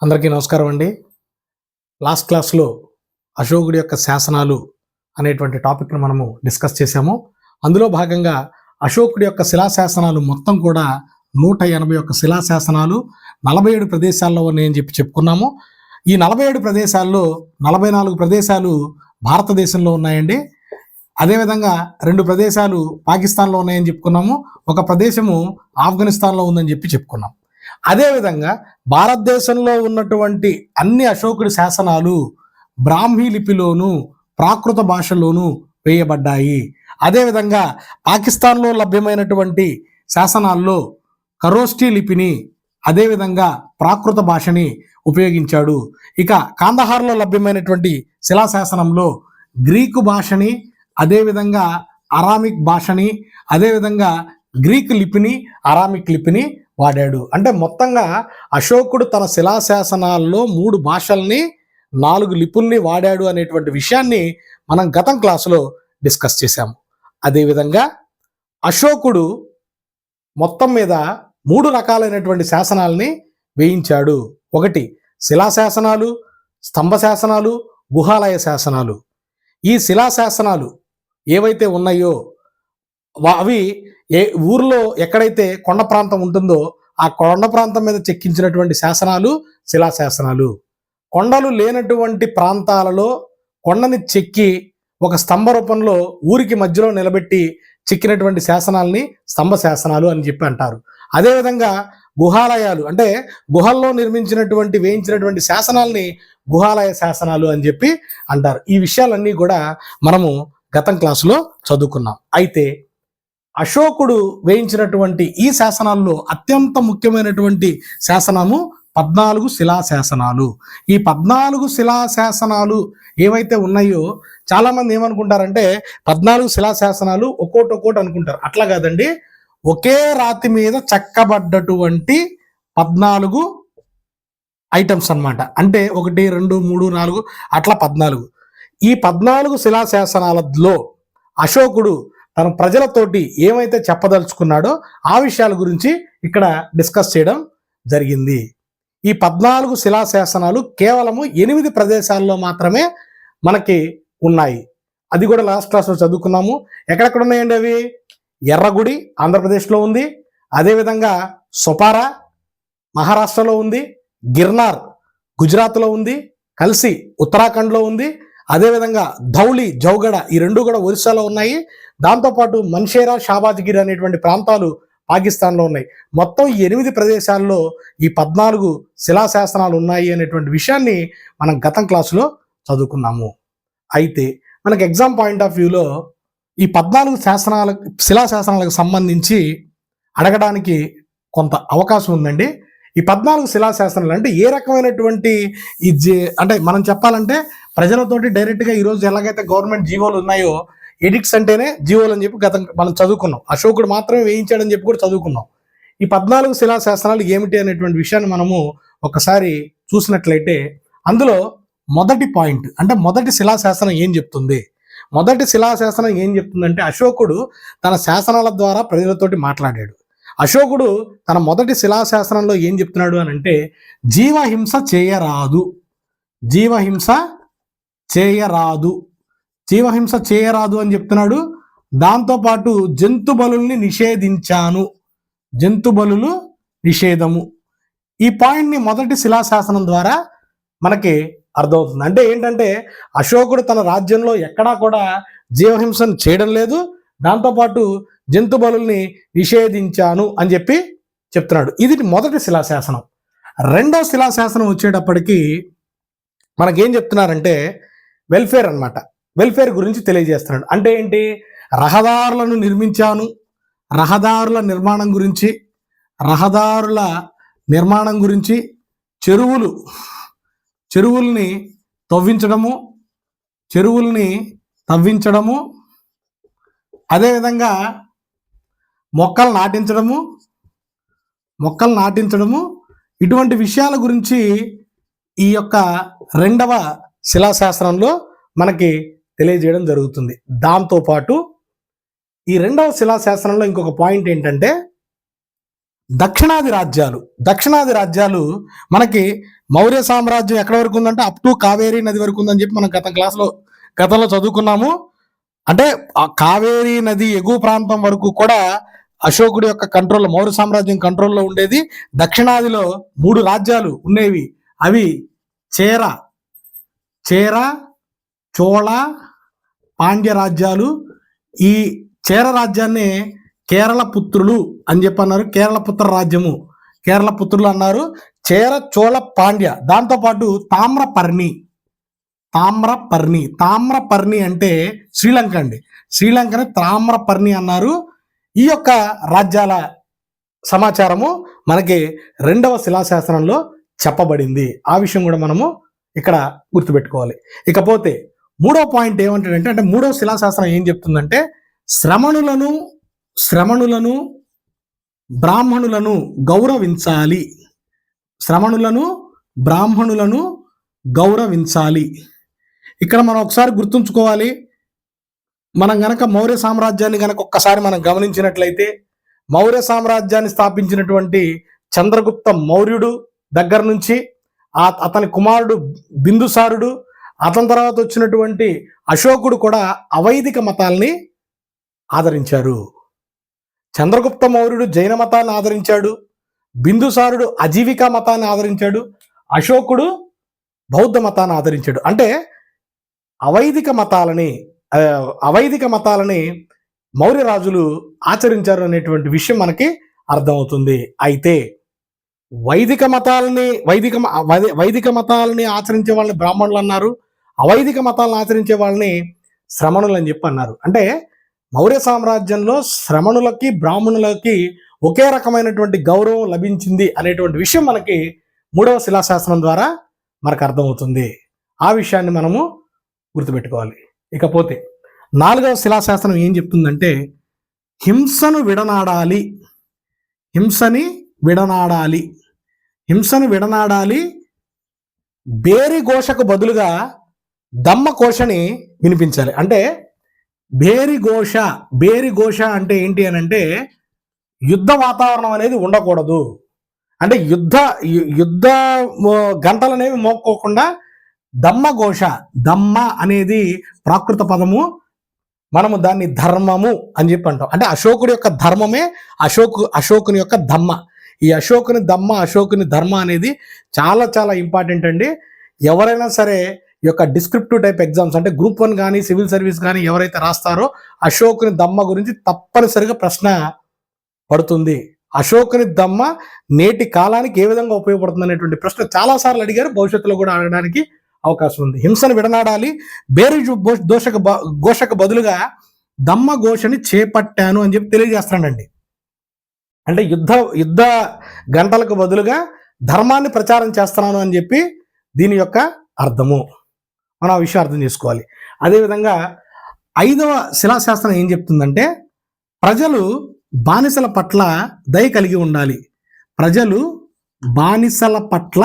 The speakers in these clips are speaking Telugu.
అందరికీ నమస్కారం అండి. లాస్ట్ క్లాస్‌లో అశోకుడి యొక్క శాసనాలు అనేటువంటి టాపిక్‌ని మనము డిస్కస్ చేశాము. అందులో భాగంగా అశోకుడి యొక్క శిలాశాసనాలు మొత్తం కూడా 181 శిలాశాసనాలు 47 ప్రదేశాల్లో ఉన్నాయని చెప్పుకున్నాము. ఈ 47 ప్రదేశాల్లో 44 ప్రదేశాలు భారతదేశంలో ఉన్నాయండి. అదేవిధంగా 2 ప్రదేశాలు పాకిస్తాన్‌లో ఉన్నాయని చెప్పుకున్నాము. ఒక ప్రదేశము ఆఫ్ఘనిస్తాన్‌లో ఉందని చెప్పుకున్నాం. అదేవిధంగా భారతదేశంలో ఉన్నటువంటి అన్ని అశోకుడి శాసనాలు బ్రాహ్మీ లిపిలోను ప్రాకృత భాషలోను వేయబడ్డాయి. అదేవిధంగా పాకిస్తాన్లో లభ్యమైనటువంటి శాసనాల్లో ఖరోష్ఠీ లిపిని అదేవిధంగా ప్రాకృత భాషని ఉపయోగించాడు. ఇక కాందహార్లో లభ్యమైనటువంటి శిలాశాసనంలో గ్రీకు భాషని అదేవిధంగా అరామిక్ భాషని అదేవిధంగా గ్రీక్ లిపిని అరామిక్ లిపిని వాడాడు. అంటే మొత్తంగా అశోకుడు తన శిలాశాసనాల్లో 3 భాషల్ని 4 లిపుల్ని వాడాడు అనేటువంటి విషయాన్ని మనం గతం క్లాసులో డిస్కస్ చేశాము. అదేవిధంగా అశోకుడు మొత్తం మీద 3 రకాలైనటువంటి శాసనాల్ని వేయించాడు. ఒకటి శిలాశాసనాలు, స్తంభ శాసనాలు, గుహాలయ శాసనాలు. ఈ శిలాశాసనాలు ఏవైతే ఉన్నాయో అవి ఊర్లో ఎక్కడైతే కొండ ప్రాంతం ఉంటుందో ఆ కొండ ప్రాంతం మీద చెక్కించినటువంటి శాసనాలు శిలాశాసనాలు. కొండలు లేనటువంటి ప్రాంతాలలో కొండని చెక్కి ఒక స్తంభ రూపంలో ఊరికి మధ్యలో నిలబెట్టి చెక్కినటువంటి శాసనాల్ని స్తంభ శాసనాలు అని అంటారు. అదేవిధంగా గుహాలయాలు అంటే గుహల్లో వేయించినటువంటి శాసనాల్ని గుహాలయ శాసనాలు అని అంటారు. ఈ విషయాలన్నీ కూడా మనము గతం క్లాసులో చదువుకున్నాం. అయితే అశోకుడు వేయించినటువంటి ఈ శాసనాల్లో అత్యంత ముఖ్యమైనటువంటి శాసనము 14 శిలాశాసనాలు. ఈ 14 శిలాశాసనాలు ఏవైతే ఉన్నాయో చాలామంది ఏమనుకుంటారంటే 14 శిలాశాసనాలు ఒక్కోటి అనుకుంటారు. అట్లా కాదండి, ఒకే రాతి మీద చెక్కబడ్డటువంటి 14 ఐటమ్స్ అన్నమాట. అంటే 1, 2, 3, 4 అట్లా 14. ఈ 14 శిలాశాసనాలలో అశోకుడు తన ప్రజలతోటి ఏమైతే చెప్పదలుచుకున్నాడో ఆ విషయాల గురించి ఇక్కడ డిస్కస్ చేయడం జరిగింది. ఈ 14 శిలాశాసనాలు కేవలము 8 ప్రదేశాల్లో మాత్రమే మనకి ఉన్నాయి. అది కూడా లాస్ట్ క్లాస్లో చదువుకున్నాము. ఎక్కడెక్కడ ఉన్నాయండి అవి? ఎర్రగుడి ఆంధ్రప్రదేశ్లో ఉంది, అదేవిధంగా సొపారా మహారాష్ట్రలో ఉంది, గిర్నార్ గుజరాత్లో ఉంది, కల్సి ఉత్తరాఖండ్లో ఉంది, అదేవిధంగా ధౌలి జౌగడ ఈ 2 కూడా ఒరిస్సాలో ఉన్నాయి. దాంతోపాటు మన్షేరా షాబాజ్గిరి అనేటువంటి ప్రాంతాలు పాకిస్తాన్లో ఉన్నాయి. మొత్తం 8 ప్రదేశాల్లో ఈ 14 శిలాశాసనాలు ఉన్నాయి అనేటువంటి విషయాన్ని మనం గతం క్లాసులో చదువుకున్నాము. అయితే మనకు ఎగ్జామ్ పాయింట్ ఆఫ్ వ్యూలో ఈ 14 శిలాశాసనాలకు సంబంధించి అడగడానికి కొంత అవకాశం ఉందండి. ఈ 14 శిలాశాసనాలు అంటే ఏ రకమైనటువంటి అంటే మనం చెప్పాలంటే ప్రజలతోటి డైరెక్ట్గా ఈరోజు ఎలాగైతే గవర్నమెంట్ జీవోలు ఉన్నాయో ఎడిక్ట్స్ అంటేనే జీవోలు అని మనం చదువుకున్నాం. అశోకుడు మాత్రమే వేయించాడని కూడా చదువుకున్నాం. ఈ 14 శిలాశాసనాలు ఏమిటి అనేటువంటి విషయాన్ని మనము ఒకసారి చూసినట్లయితే అందులో మొదటి పాయింట్ అంటే మొదటి శిలాశాసనం ఏం చెప్తుంది? మొదటి శిలాశాసనం ఏం చెప్తుందంటే అశోకుడు తన శాసనాల ద్వారా ప్రజలతోటి మాట్లాడాడు. అశోకుడు తన మొదటి శిలాశాసనంలో ఏం చెప్తున్నాడు అని అంటే జీవహింస చేయరాదు, జీవహింస చేయరాదు, జీవహింస చేయరాదు అని చెప్తున్నాడు. దాంతోపాటు జంతు బలుల్ని నిషేధించాను, జంతు బలులు నిషేధము. ఈ పాయింట్ని మొదటి శిలాశాసనం ద్వారా మనకి అర్థమవుతుంది. అంటే ఏంటంటే అశోకుడు తన రాజ్యంలో ఎక్కడా కూడా జీవహింసను చేయడం లేదు, దాంతోపాటు జంతు బలుల్ని నిషేధించాను అని చెప్తున్నాడు. ఇది మొదటి శిలాశాసనం. రెండో శిలాశాసనం వచ్చేటప్పటికి మనకేం చెప్తున్నారంటే వెల్ఫేర్ అన్నమాట. వెల్ఫేర్ గురించి తెలియజేస్తున్నాడు. అంటే ఏంటి? రహదారులను నిర్మించాను, రహదారుల నిర్మాణం గురించి చెరువుల్ని తవ్వించడము అదేవిధంగా మొక్కలు నాటించడము ఇటువంటి విషయాల గురించి ఈ యొక్క రెండవ శిలాశాసనంలో మనకి తెలియజేయడం జరుగుతుంది. దాంతోపాటు ఈ రెండవ శిలాశాసనంలో ఇంకొక పాయింట్ ఏంటంటే దక్షిణాది రాజ్యాలు మనకి మౌర్య సామ్రాజ్యం ఎక్కడ వరకు ఉందంటే అప్ టు కావేరీ నది వరకు ఉందని చెప్పి మనం గతంలో చదువుకున్నాము. అంటే ఆ కావేరీ నది ఎగువ ప్రాంతం వరకు కూడా అశోకుడి యొక్క కంట్రోల్లో, మౌర్య సామ్రాజ్యం కంట్రోల్లో ఉండేది. దక్షిణాదిలో 3 రాజ్యాలు ఉండేవి. అవి చేర, చోళ, పాండ్య రాజ్యాలు. ఈ చేర రాజ్యాన్ని కేరళ పుత్రులు అని చెప్పి అన్నారు. కేరళ పుత్ర రాజ్యము, కేరళ పుత్రులు అన్నారు. చేర, చోళ, పాండ్య. దాంతోపాటు తామ్రపర్ణి అంటే శ్రీలంక అండి. శ్రీలంకని తామ్రపర్ణి అన్నారు. ఈ యొక్క రాజ్యాల సమాచారము మనకి 2వ శిలాశాసనంలో చెప్పబడింది. ఆ విషయం కూడా మనము ఇక్కడ గుర్తుపెట్టుకోవాలి. ఇకపోతే 3వ పాయింట్ ఏమంటాడంటే, అంటే 3వ శిలాశాసనం ఏం చెప్తుందంటే, శ్రమణులను బ్రాహ్మణులను గౌరవించాలి. ఇక్కడ మనం ఒకసారి గుర్తుంచుకోవాలి. మనం గనక మౌర్య సామ్రాజ్యాన్ని గనక ఒక్కసారి మనం గమనించినట్లయితే, మౌర్య సామ్రాజ్యాన్ని స్థాపించినటువంటి చంద్రగుప్త మౌర్యుడు దగ్గర నుంచి అతని కుమారుడు బిందుసారుడు, అతని తర్వాత వచ్చినటువంటి అశోకుడు కూడా అవైదిక మతాల్ని ఆదరించారు. చంద్రగుప్త మౌర్యుడు జైన మతాన్ని ఆదరించాడు, బిందుసారుడు అజీవికా మతాన్ని ఆదరించాడు, అశోకుడు బౌద్ధ మతాన్ని ఆదరించాడు. అంటే అవైదిక మతాలని మౌర్య రాజులు ఆచరించారు అనేటువంటి విషయం మనకి అర్థమవుతుంది. అయితే వైదిక మతాలని ఆచరించే వాళ్ళని బ్రాహ్మణులు అన్నారు, అవైదిక మతాలను ఆచరించే వాళ్ళని శ్రమణులు అని చెప్పి అన్నారు. అంటే మౌర్య సామ్రాజ్యంలో శ్రమణులకి బ్రాహ్మణులకి ఒకే రకమైనటువంటి గౌరవం లభించింది అనేటువంటి విషయం మనకి 3వ శిలాశాసనం ద్వారా మనకు అర్థమవుతుంది. ఆ విషయాన్ని మనము గుర్తుపెట్టుకోవాలి. ఇకపోతే 4వ శిలాశాసనం ఏం చెప్తుందంటే, హింసను విడనాడాలి, బేరి ఘోషకు బదులుగా దమ్మ ఘోషని వినిపించాలి. అంటే బేరి ఘోష అంటే ఏంటి అని అంటే, యుద్ధ వాతావరణం అనేది ఉండకూడదు. అంటే యుద్ధ గంటలు అనేవి మోక్కోకుండా దమ్మ అనేది ప్రాకృత పదము. మనము దాన్ని ధర్మము అని చెప్పి అంటాం. అంటే అశోకుడి యొక్క ధర్మమే అశోకుని యొక్క దమ్మ. ఈ అశోకుని ధర్మ అనేది చాలా చాలా ఇంపార్టెంట్ అండి. ఎవరైనా సరే ఈ యొక్క డిస్క్రిప్టివ్ టైప్ ఎగ్జామ్స్ అంటే గ్రూప్ 1 కానీ సివిల్ సర్వీస్ కానీ ఎవరైతే రాస్తారో అశోకుని దమ్మ గురించి తప్పనిసరిగా ప్రశ్న పడుతుంది. అశోకుని దమ్మ నేటి కాలానికి ఏ విధంగా ఉపయోగపడుతుంది అనేటువంటి ప్రశ్న చాలాసార్లు అడిగారు, భవిష్యత్తులో కూడా అడగడానికి అవకాశం ఉంది. హింసను విడనాడాలి, బేరి ఘోషకు బదులుగా దమ్మ ఘోషని చేపట్టాను అని చెప్పి తెలియజేస్తానండి. అంటే యుద్ధ గంటలకు బదులుగా ధర్మాన్ని ప్రచారం చేస్తున్నాను అని చెప్పి దీని యొక్క అర్థము. మనం ఆ విషయం అర్థం చేసుకోవాలి. అదేవిధంగా 5వ శిలాశాస్త్రం ఏం చెప్తుందంటే, ప్రజలు బానిసల పట్ల దయ కలిగి ఉండాలి. ప్రజలు బానిసల పట్ల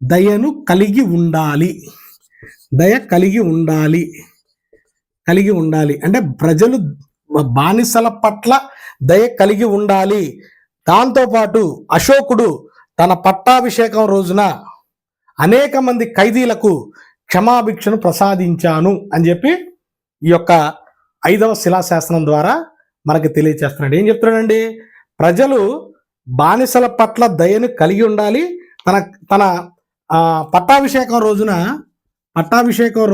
దయను కలిగి ఉండాలి. అంటే ప్రజలు బానిసల పట్ల దయ కలిగి ఉండాలి. దాంతోపాటు అశోకుడు తన పట్టాభిషేకం రోజున అనేక మంది ఖైదీలకు క్షమాభిక్షను ప్రసాదించాను అని చెప్పి ఈ యొక్క 5వ శిలాశాసనం ద్వారా మనకి తెలియచేస్తున్నాడు. ఏం చెప్తున్నాడండి? ప్రజలు బానిసల పట్ల దయను కలిగి ఉండాలి. తన పట్టాభిషేకం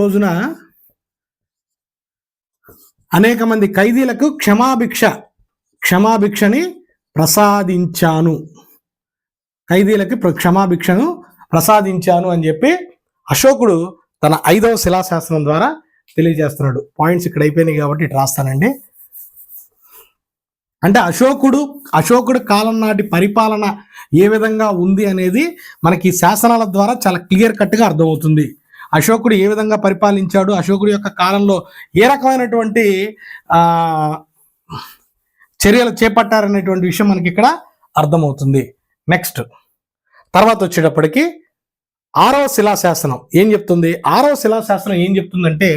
రోజున అనేక మంది ఖైదీలకు క్షమాభిక్షని ప్రసాదించాను అని చెప్పి అశోకుడు తన 5వ శిలాశాసనం ద్వారా తెలియజేస్తున్నాడు. పాయింట్స్ ఇక్కడ అయిపోయినాయి కాబట్టి ఇటు రాస్తానండి. అంటే అశోకుడు కాలం నాటి పరిపాలన ఏ విధంగా ఉంది అనేది మనకి ఈ శాసనాల ద్వారా చాలా క్లియర్ కట్గా అర్థమవుతుంది. అశోకుడు ఏ విధంగా పరిపాలించాడు, అశోకుడి యొక్క కాలంలో ఏ రకమైనటువంటి చర్యలు చేపట్టారనేటువంటి విషయం మనకి ఇక్కడ అర్థమవుతుంది. నెక్స్ట్ తర్వాత వచ్చేటప్పటికి 6వ శిలాశాసనం ఏం చెప్తుంది? 6వ శిలాశాసనం ఏం చెప్తుందంటే,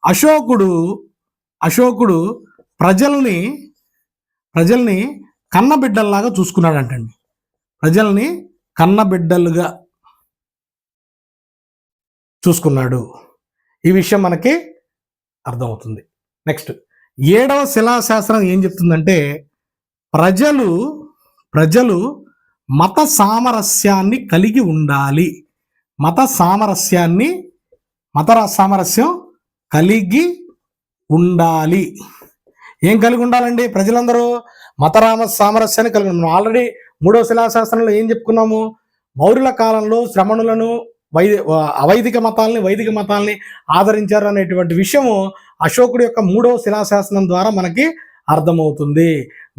అశోకుడు ప్రజల్ని కన్నబిడ్డల్లాగా చూసుకున్నాడంటండి. ప్రజల్ని కన్నబిడ్డలుగా చూసుకున్నాడు. ఈ విషయం మనకి అర్థమవుతుంది. నెక్స్ట్ 7వ శిలాశాసనం ఏం చెప్తుందంటే ప్రజలు మత సామరస్యాన్ని కలిగి ఉండాలి. మత సామరస్యం కలిగి ఉండాలి. ఏం కలిగి ఉండాలండి? ప్రజలందరూ సామరస్యాన్ని కలిగి ఉన్నాం. ఆల్రెడీ 3వ శిలాశాసనంలో ఏం చెప్పుకున్నాము? మౌర్యుల కాలంలో శ్రమణులను అవైదిక మతాలని వైదిక మతాలని ఆదరించారు అనేటువంటి విషయము అశోకుడి యొక్క 3వ శిలాశాసనం ద్వారా మనకి అర్థమవుతుంది.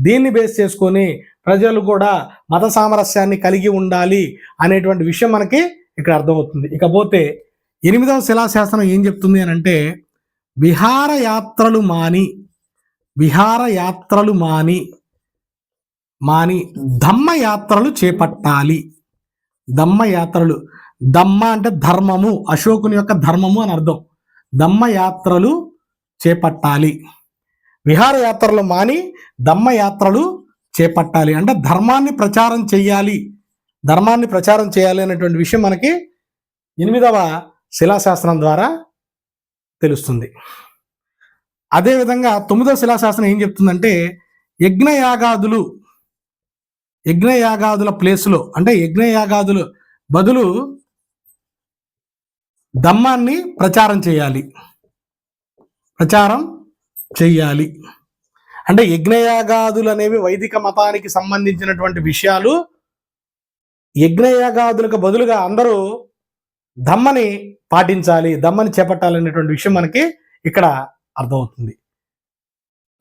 దీన్ని బేస్ చేసుకొని ప్రజలు కూడా మత సామరస్యాన్ని కలిగి ఉండాలి అనేటువంటి విషయం మనకి ఇక్కడ అర్థమవుతుంది. ఇకపోతే 8వ శిలాశాసనం ఏం చెప్తుంది అని అంటే విహారయాత్రలు మాని ధమ్మయాత్రలు చేపట్టాలి. ధమ్మ అంటే ధర్మము, అశోకుని యొక్క ధర్మము అని అర్థం. ధమ్మయాత్రలు చేపట్టాలి. విహారయాత్రలు మాని ధమ్మయాత్రలు చేపట్టాలి అంటే ధర్మాన్ని ప్రచారం చేయాలి అనేటువంటి విషయం మనకి 8వ శిలాశాసనం ద్వారా తెలుస్తుంది. అదేవిధంగా 9వ శిలాశాసనం ఏం చెప్తుందంటే యజ్ఞయాగాదుల ప్లేసులో అంటే యజ్ఞయాగాదులు బదులు ధమ్మాన్ని ప్రచారం చేయాలి. అంటే యజ్ఞయాగాదులు అనేవి వైదిక మతానికి సంబంధించినటువంటి విషయాలు. యజ్ఞయాగాదులకు బదులుగా అందరూ ధమ్మని పాటించాలి, ధమ్మని చేపట్టాలనేటువంటి విషయం మనకి ఇక్కడ అర్థమవుతుంది.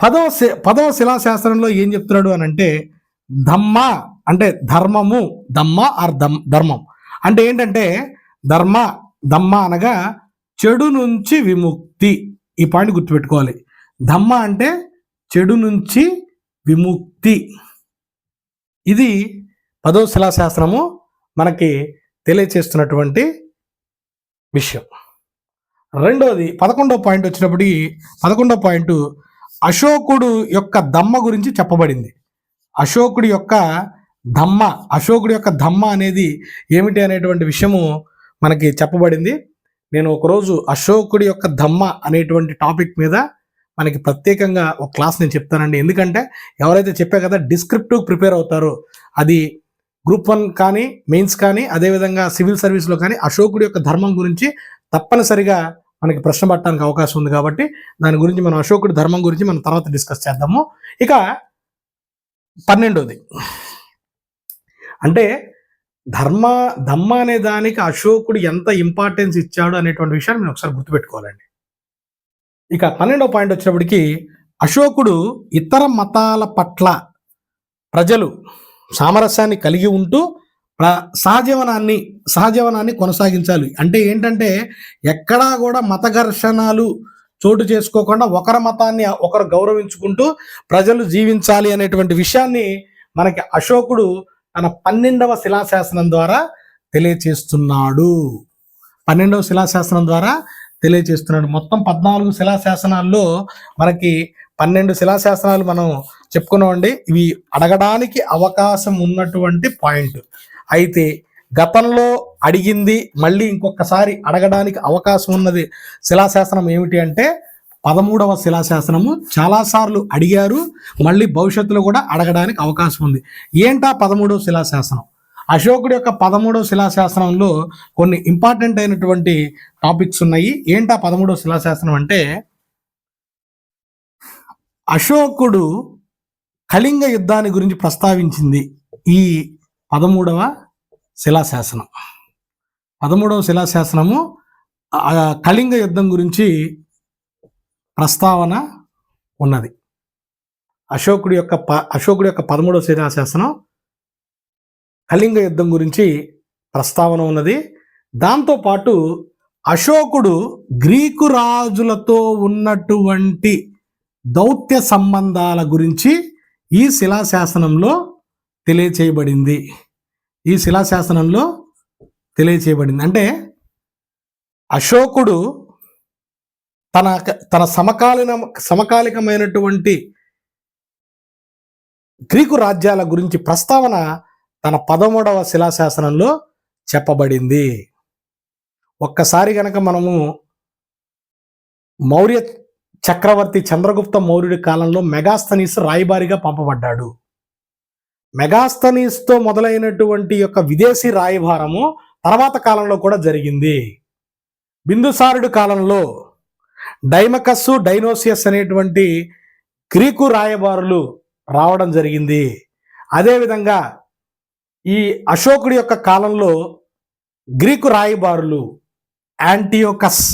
10వ శిలాశాస్త్రంలో ఏం చెప్తున్నాడు అని అంటే ధమ్మ అంటే ధర్మము, ధర్మం అంటే ఏంటంటే ధమ్మ అనగా చెడు నుంచి విముక్తి. ఈ పాయింట్ గుర్తుపెట్టుకోవాలి. ధమ్మ అంటే చెడు నుంచి విముక్తి. ఇది 10వ శిలాశాస్త్రము మనకి తెలియచేస్తున్నటువంటి విషయం. రెండోది 11వ పాయింట్ వచ్చినప్పటికీ 11వ పాయింట్ అశోకుడు యొక్క ధమ్మ గురించి చెప్పబడింది. అశోకుడి యొక్క ధమ్మ అనేది ఏమిటి అనేటువంటి విషయము మనకి చెప్పబడింది. నేను ఒకరోజు అశోకుడి యొక్క ధమ్మ అనేటువంటి టాపిక్ మీద మనకి ప్రత్యేకంగా ఒక క్లాస్ నేను చెప్తానండి. ఎందుకంటే ఎవరైతే చెప్పే కదా డిస్క్రిప్టివ్ ప్రిపేర్ అవుతారో అది గ్రూప్ 1 కానీ మెయిన్స్ కానీ అదేవిధంగా సివిల్ సర్వీస్లో కానీ అశోకుడి యొక్క ధర్మం గురించి తప్పనిసరిగా మనకి ప్రశ్న పట్టడానికి అవకాశం ఉంది. కాబట్టి దాని గురించి మనం అశోకుడి ధర్మం గురించి మనం తర్వాత డిస్కస్ చేద్దాము. ఇక 12వది అంటే ధమ్మ అనే దానికి అశోకుడు ఎంత ఇంపార్టెన్స్ ఇచ్చాడు అనేటువంటి విషయాన్ని నేను ఒకసారి గుర్తుపెట్టుకోవాలండి. ఇక 12వ పాయింట్ వచ్చినప్పటికీ అశోకుడు ఇతర మతాల పట్ల ప్రజలు సామరస్యాన్ని కలిగి ఉంటూ సహజీవనాన్ని కొనసాగించాలి. అంటే ఏంటంటే ఎక్కడా కూడా మత ఘర్షణలు చోటు చేసుకోకుండా ఒకరి మతాన్ని ఒకరు గౌరవించుకుంటూ ప్రజలు జీవించాలి అనేటువంటి విషయాన్ని మనకి అశోకుడు తన 12వ శిలాశాసనం ద్వారా తెలియచేస్తున్నాడు. 12వ శిలాశాసనం ద్వారా తెలియచేస్తున్నాడు. మొత్తం 14 శిలాశాసనాల్లో మనకి 12 శిలాశాసనాలు మనం చెప్పుకున్నామండి. ఇవి అడగడానికి అవకాశం ఉన్నటువంటి పాయింట్. అయితే గతంలో అడిగింది మళ్ళీ ఇంకొకసారి అడగడానికి అవకాశం ఉన్నది శిలాశాసనం ఏమిటి అంటే 13వ శిలాశాసనము. చాలాసార్లు అడిగారు, మళ్ళీ భవిష్యత్తులో కూడా అడగడానికి అవకాశం ఉంది. ఏంటా 13వ శిలాశాసనం? అశోకుడి యొక్క 13వ శిలాశాసనంలో కొన్ని ఇంపార్టెంట్ అయినటువంటి టాపిక్స్ ఉన్నాయి. ఏంటా 13వ శిలాశాసనం అంటే అశోకుడు కళింగ యుద్ధాన్ని గురించి ప్రస్తావించింది ఈ 13వ శిలాశాసనం. 13వ శిలాశాసనము కళింగ యుద్ధం గురించి ప్రస్తావన ఉన్నది. అశోకుడి యొక్క 13వ శిలాశాసనం కళింగ యుద్ధం గురించి ప్రస్తావన ఉన్నది. దాంతోపాటు అశోకుడు గ్రీకు రాజులతో ఉన్నటువంటి దౌత్య సంబంధాల గురించి ఈ శిలాశాసనంలో తెలియచేయబడింది. అంటే అశోకుడు తన సమకాలీకమైనటువంటి గ్రీకు రాజ్యాల గురించి ప్రస్తావన తన 13వ శిలాశాసనంలో చెప్పబడింది. ఒక్కసారి గనక మనము మౌర్య చక్రవర్తి చంద్రగుప్త మౌర్యుడి కాలంలో మెగాస్తనీస్ రాయబారిగా పంపబడ్డాడు. మెగాస్తనీస్తో మొదలైనటువంటి యొక్క విదేశీ రాయబారము తర్వాత కాలంలో కూడా జరిగింది. బిందుసారుడి కాలంలో డైమకస్సు, డైనోసియస్ అనేటువంటి గ్రీకు రాయబారులు రావడం జరిగింది. అదేవిధంగా ఈ అశోకుడి యొక్క కాలంలో గ్రీకు రాయబారులు యాంటియోకస్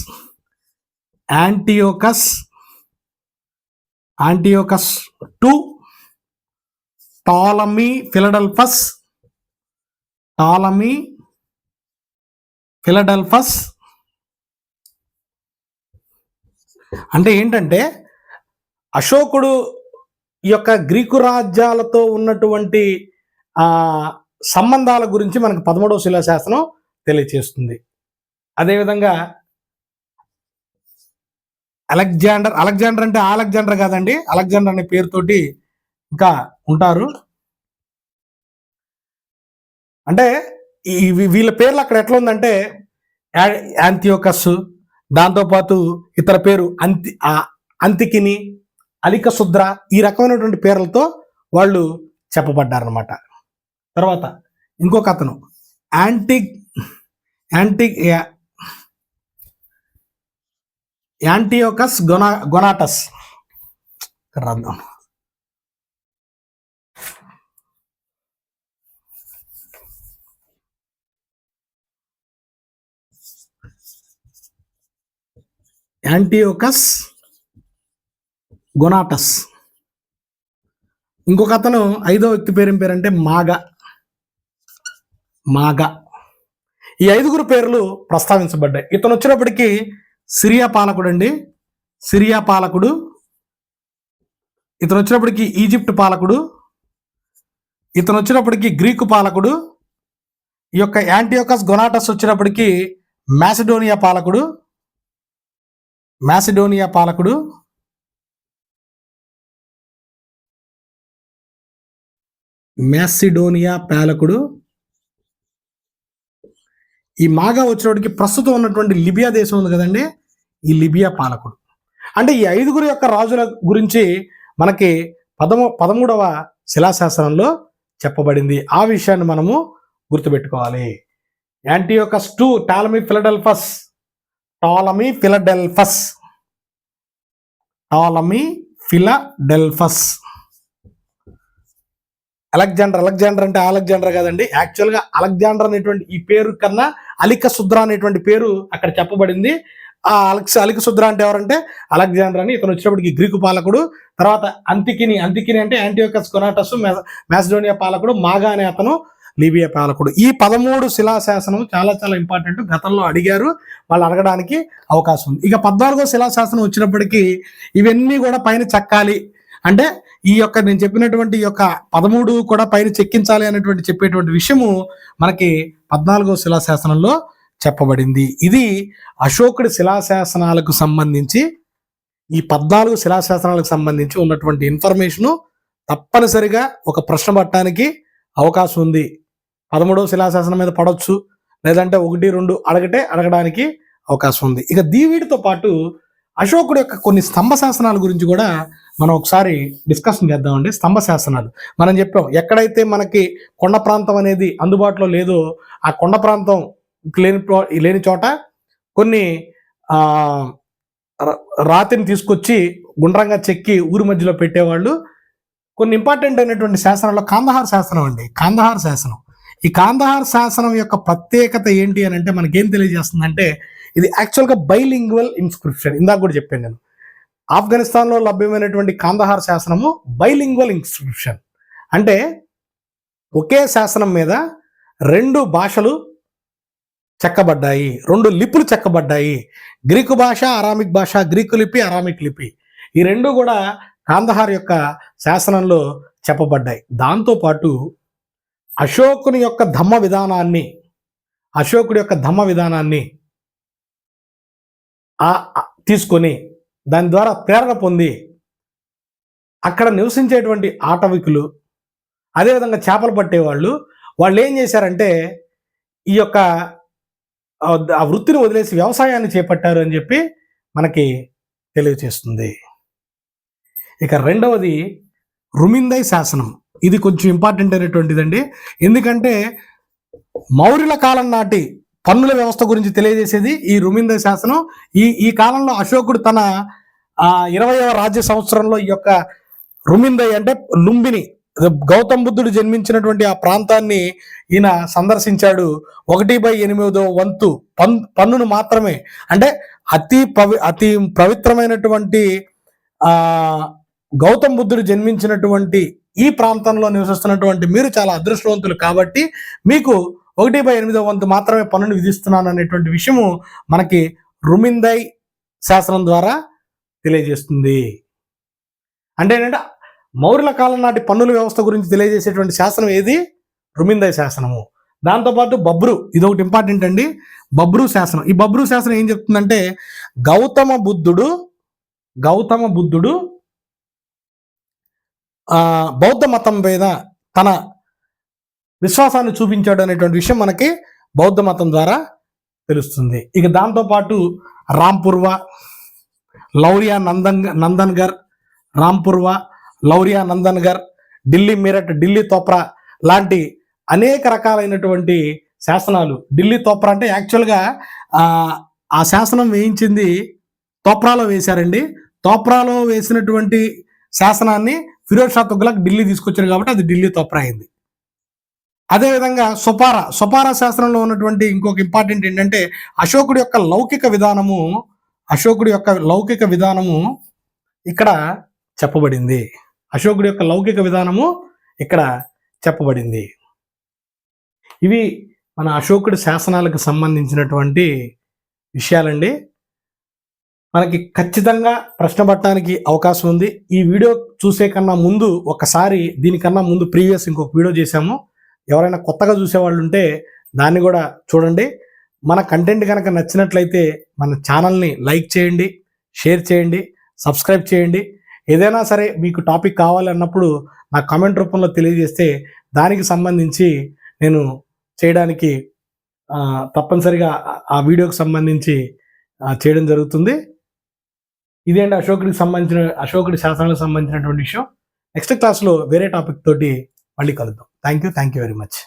టు టాలమీ ఫిలడెల్ఫస్ అంటే ఏంటంటే అశోకుడు ఈ యొక్క గ్రీకు రాజ్యాలతో ఉన్నటువంటి సంబంధాల గురించి మనకు 13వ శిలాశాసనం తెలియచేస్తుంది. అదేవిధంగా అలెగ్జాండర్ అంటే అలెగ్జాండర్ కాదండి, అలెగ్జాండర్ అనే పేరుతోటి ఇంకా ఉంటారు. అంటే వీళ్ళ పేర్లు అక్కడ ఎట్లా ఉందంటే యాంతియోకస్, దాంతోపాటు ఇతర పేరు అంతికిని, అలికసుద్ర, ఈ రకమైనటువంటి పేర్లతో వాళ్ళు చెప్పబడ్డారనమాట. తర్వాత ఇంకొక అతను యాంటియోకస్ గొనాటస్ రాద్దాం. యాంటియోకస్ గొనాటస్. ఇంకొక అతను 5వ వ్యక్తి పేరు ఏం పేరంటే మాగా. ఈ 5గురు పేర్లు ప్రస్తావించబడ్డాయి. ఇతను వచ్చినప్పటికీ సిరియా పాలకుడు అండి, సిరియా పాలకుడు. ఇతను వచ్చినప్పటికీ ఈజిప్ట్ పాలకుడు. ఇతను వచ్చినప్పటికీ గ్రీకు పాలకుడు. ఈ యొక్క యాంటియోకస్ గొనాటస్ వచ్చినప్పటికీ మాసిడోనియా పాలకుడు. ఈ మాగా వచ్చినప్పటికి ప్రస్తుతం ఉన్నటువంటి లిబియా దేశం ఉంది కదండి, ఈ లిబియా పాలకుడు. అంటే ఈ 5గురు యొక్క రాజుల గురించి మనకి 13వ శిలాశాసనంలో చెప్పబడింది. ఆ విషయాన్ని మనము గుర్తుపెట్టుకోవాలి. Antiochus to Ptolemy Philadelphus. Alexander అంటే అలెగ్జాండర్ కాదండి, యాక్చువల్గా అలెగ్జాండర్ అనేటువంటి ఈ పేరు కన్నా అలికసుద్ర అనేటువంటి పేరు అక్కడ చెప్పబడింది. ఆ అలికసుద్ర అంటే ఎవరంటే అలెగ్జాండర్ అని. ఇతను వచ్చినప్పటికి గ్రీకు పాలకుడు. తర్వాత అంతికిని అంటే యాంటియోకస్ గొనాటస్ మాసిడోనియా పాలకుడు. మాగా అనే అతను లిబియా పాలకుడు. ఈ 13 శిలాశాసనం చాలా చాలా ఇంపార్టెంట్. గతంలో అడిగారు, వాళ్ళు అడగడానికి అవకాశం ఉంది. ఇక 14వ శిలాశాసనం వచ్చినప్పటికీ ఇవన్నీ కూడా పైన చెక్కాలి అంటే ఈ యొక్క నేను చెప్పినటువంటి ఈ యొక్క 13 కూడా పైన చెక్కించాలి అనేటువంటి చెప్పేటువంటి విషయము మనకి 14వ శిలాశాసనంలో చెప్పబడింది. ఇది అశోకుడి శిలాశాసనాలకు సంబంధించి, ఈ 14 శిలాశాసనాలకు సంబంధించి ఉన్నటువంటి ఇన్ఫర్మేషను తప్పనిసరిగా ఒక ప్రశ్న పట్టడానికి అవకాశం ఉంది. 13వ శిలాశాసనం మీద పడవచ్చు, లేదంటే 1, 2 అడగడానికి అవకాశం ఉంది. ఇక వీటితో పాటు అశోకుడు యొక్క కొన్ని స్తంభ శాసనాల గురించి కూడా మనం ఒకసారి డిస్కషన్ చేద్దామండి. స్తంభ శాసనాలు మనం చెప్పాం, ఎక్కడైతే మనకి కొండ ప్రాంతం అనేది అందుబాటులో లేదో ఆ కొండ ప్రాంతం లేని చోట కొన్ని రాతిని తీసుకొచ్చి గుండ్రంగా చెక్కి ఊరి మధ్యలో పెట్టేవాళ్ళు. కొన్ని ఇంపార్టెంట్ అయినటువంటి శాసనాల్లో కాందహార్ శాసనం అండి. ఈ కాందహార్ శాసనం యొక్క ప్రత్యేకత ఏంటి అని అంటే మనకేం తెలియజేస్తుందంటే, ఇది యాక్చువల్గా బైలింగ్వల్ ఇన్స్క్రిప్షన్. ఇందాక కూడా చెప్పాను నేను. ఆఫ్ఘనిస్తాన్లో లభ్యమైనటువంటి కాందహార్ శాసనము బైలింగ్వల్ ఇన్స్క్రిప్షన్. అంటే ఒకే శాసనం మీద 2 భాషలు చెక్కబడ్డాయి, 2 లిపులు చెక్కబడ్డాయి. గ్రీకు భాష, అరామిక్ భాష, గ్రీకు లిపి, అరామిక్ లిపి, ఈ 2 కూడా కాందహార్ యొక్క శాసనంలో చెప్పబడ్డాయి. దాంతోపాటు అశోకుడి యొక్క ధమ్మ విధానాన్ని తీసుకొని దాని ద్వారా ప్రేరణ పొంది అక్కడ నివసించేటువంటి ఆటవికులు, అదేవిధంగా చేపలు పట్టేవాళ్ళు వాళ్ళు ఏం చేశారంటే ఈ యొక్క ఆ వృత్తిని వదిలేసి వ్యవసాయాన్ని చేపట్టారు అని చెప్పి మనకి తెలియచేస్తుంది. ఇక రెండవది రుమిందై శాసనం. ఇది కొంచెం ఇంపార్టెంట్ అయినటువంటిదండి. ఎందుకంటే మౌర్యుల కాలం నాటి పన్నుల వ్యవస్థ గురించి తెలియజేసేది ఈ రుమిందై శాసనం. ఈ కాలంలో అశోకుడు తన 20వ రాజ్య సంవత్సరంలో ఈ యొక్క రుమిందై అంటే లుంబిని, గౌతమ్ బుద్ధుడు జన్మించినటువంటి ఆ ప్రాంతాన్ని ఈయన సందర్శించాడు. 1/8 వంతు పన్నును మాత్రమే, అంటే అతి పవిత్రమైనటువంటి గౌతమ్ బుద్ధుడు జన్మించినటువంటి ఈ ప్రాంతంలో నివసిస్తున్నటువంటి మీరు చాలా అదృష్టవంతులు కాబట్టి మీకు 1/8 వంతు మాత్రమే పన్నును విధిస్తున్నాను అనేటువంటి విషయము మనకి రుమిందై శాసనం ద్వారా తెలియజేస్తుంది. అంటే ఏంటంటే మౌర్యుల కాలం నాటి పన్నుల వ్యవస్థ గురించి తెలియజేసేటువంటి శాసనం ఏది? రుమిందై శాసనము. దాంతోపాటు బబ్రు, ఇది ఒకటి ఇంపార్టెంట్ అండి. బబ్రు శాసనం. ఈ బబ్రు శాసనం ఏం చెప్తుందంటే గౌతమ బుద్ధుడు బౌద్ధ మతం మీద తన విశ్వాసాన్ని చూపించాడు అనేటువంటి విషయం మనకి బౌద్ధ మతం ద్వారా తెలుస్తుంది. ఇక దాంతోపాటు రాంపుర్వ, లౌరియా నందన్గర్, రాంపుర్వ, లౌరియా నందన్గర్, ఢిల్లీ మీరట్, ఢిల్లీ తోప్రా లాంటి అనేక రకాలైనటువంటి శాసనాలు. ఢిల్లీ తోప్రా అంటే యాక్చువల్గా ఆ శాసనం వేయించింది తోప్రాలో వేశారండి. తోప్రాలో వేసినటువంటి శాసనాన్ని ఫిరోజ్ షా తుగ్లక్ ఢిల్లీ తీసుకొచ్చారు కాబట్టి అది ఢిల్లీ తోప్రా అయింది. అదేవిధంగా సొపారా శాస్త్రంలో ఉన్నటువంటి ఇంకొక ఇంపార్టెంట్ ఏంటంటే అశోకుడి యొక్క లౌకిక విధానము ఇక్కడ చెప్పబడింది. ఇవి మన అశోకుడి శాసనాలకు సంబంధించినటువంటి విషయాలండి. మనకి ఖచ్చితంగా ప్రశ్న పడటానికి అవకాశం ఉంది. ఈ వీడియో చూసే కన్నా ముందు దీనికన్నా ముందు ప్రీవియస్ ఇంకొక వీడియో చేశాము. ఎవరైనా కొత్తగా చూసేవాళ్ళు ఉంటే దాన్ని కూడా చూడండి. మన కంటెంట్ కనుక నచ్చినట్లయితే మన ఛానల్ని లైక్ చేయండి, షేర్ చేయండి, సబ్స్క్రైబ్ చేయండి. ఏదైనా సరే మీకు టాపిక్ కావాలన్నప్పుడు నా కామెంట్ రూపంలో తెలియజేస్తే దానికి సంబంధించి నేను చేయడానికి తప్పనిసరిగా ఆ వీడియోకి సంబంధించి చేయడం జరుగుతుంది. ఇదేంటి అశోకుడి శాసనాలకు సంబంధించినటువంటి విషయం. నెక్స్ట్ క్లాస్లో వేరే టాపిక్ తోటి మళ్ళీ కలుద్దాం. Thank you very much.